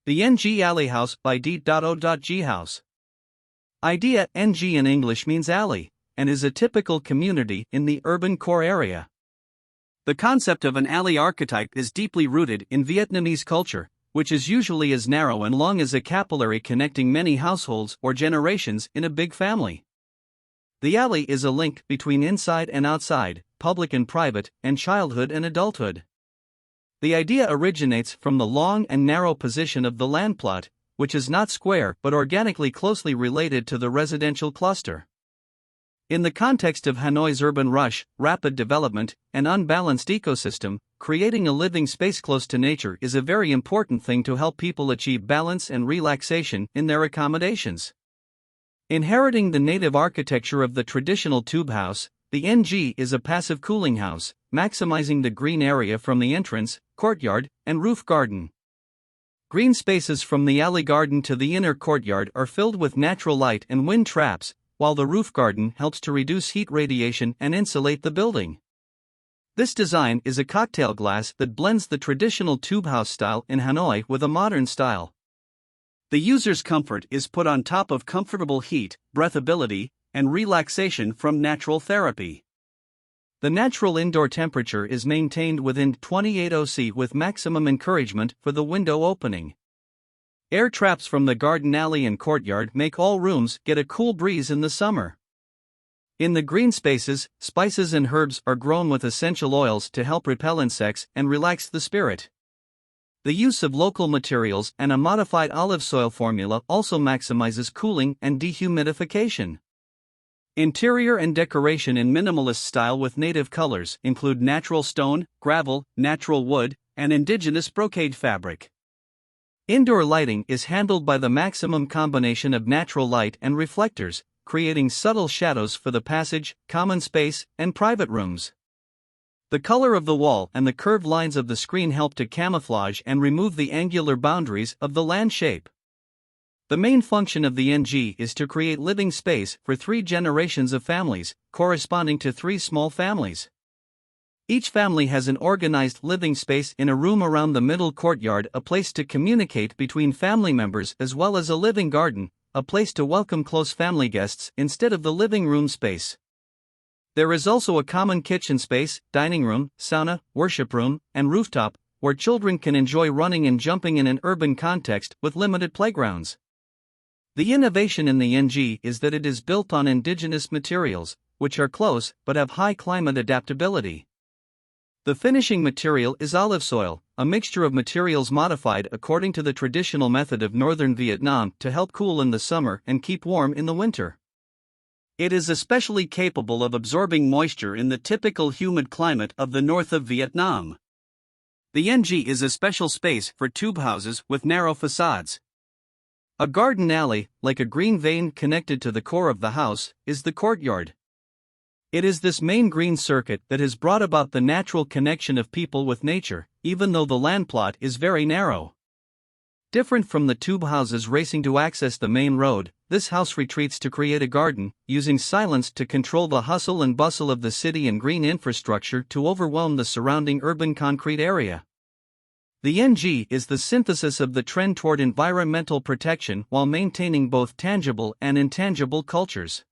The NG Alley House by D.O.G House. Idea NG in English means alley, and is a typical community in the urban core area. The concept of an alley archetype is deeply rooted in Vietnamese culture, which is usually as narrow and long as a capillary connecting many households or generations in a big family. The alley is a link between inside and outside, public and private, and childhood and adulthood. The idea originates from the long and narrow position of the land plot, which is not square but organically closely related to the residential cluster. In the context of Hanoi's urban rush, rapid development, and unbalanced ecosystem, creating a living space close to nature is a very important thing to help people achieve balance and relaxation in their accommodations. Inheriting the native architecture of the traditional tube house, the NG is a passive cooling house, maximizing the green area from the entrance, courtyard, and roof garden. Green spaces from the alley garden to the inner courtyard are filled with natural light and wind traps, while the roof garden helps to reduce heat radiation and insulate the building. This design is a cocktail glass that blends the traditional tube house style in Hanoi with a modern style. The user's comfort is put on top of comfortable heat, breathability, and relaxation from natural therapy. The natural indoor temperature is maintained within 28 C with maximum encouragement for the window opening. Air traps from the garden alley and courtyard make all rooms get a cool breeze in the summer. In the green spaces, spices and herbs are grown with essential oils to help repel insects and relax the spirit. The use of local materials and a modified olive soil formula also maximizes cooling and dehumidification. Interior and decoration in minimalist style with native colors include natural stone, gravel, natural wood, and indigenous brocade fabric. Indoor lighting is handled by the maximum combination of natural light and reflectors, creating subtle shadows for the passage, common space, and private rooms. The color of the wall and the curved lines of the screen help to camouflage and remove the angular boundaries of the land shape. The main function of the NG is to create living space for 3 generations of families, corresponding to 3 small families. Each family has an organized living space in a room around the middle courtyard, a place to communicate between family members, as well as a living garden, a place to welcome close family guests instead of the living room space. There is also a common kitchen space, dining room, sauna, worship room, and rooftop, where children can enjoy running and jumping in an urban context with limited playgrounds. The innovation in the NG is that it is built on indigenous materials, which are close but have high climate adaptability. The finishing material is olive soil, a mixture of materials modified according to the traditional method of northern Vietnam to help cool in the summer and keep warm in the winter. It is especially capable of absorbing moisture in the typical humid climate of the north of Vietnam. The NG is a special space for tube houses with narrow facades. A garden alley, like a green vein connected to the core of the house, is the courtyard. It is this main green circuit that has brought about the natural connection of people with nature, even though the land plot is very narrow. Different from the tube houses racing to access the main road, this house retreats to create a garden, using silence to control the hustle and bustle of the city and green infrastructure to overwhelm the surrounding urban concrete area. The NG is the synthesis of the trend toward environmental protection while maintaining both tangible and intangible cultures.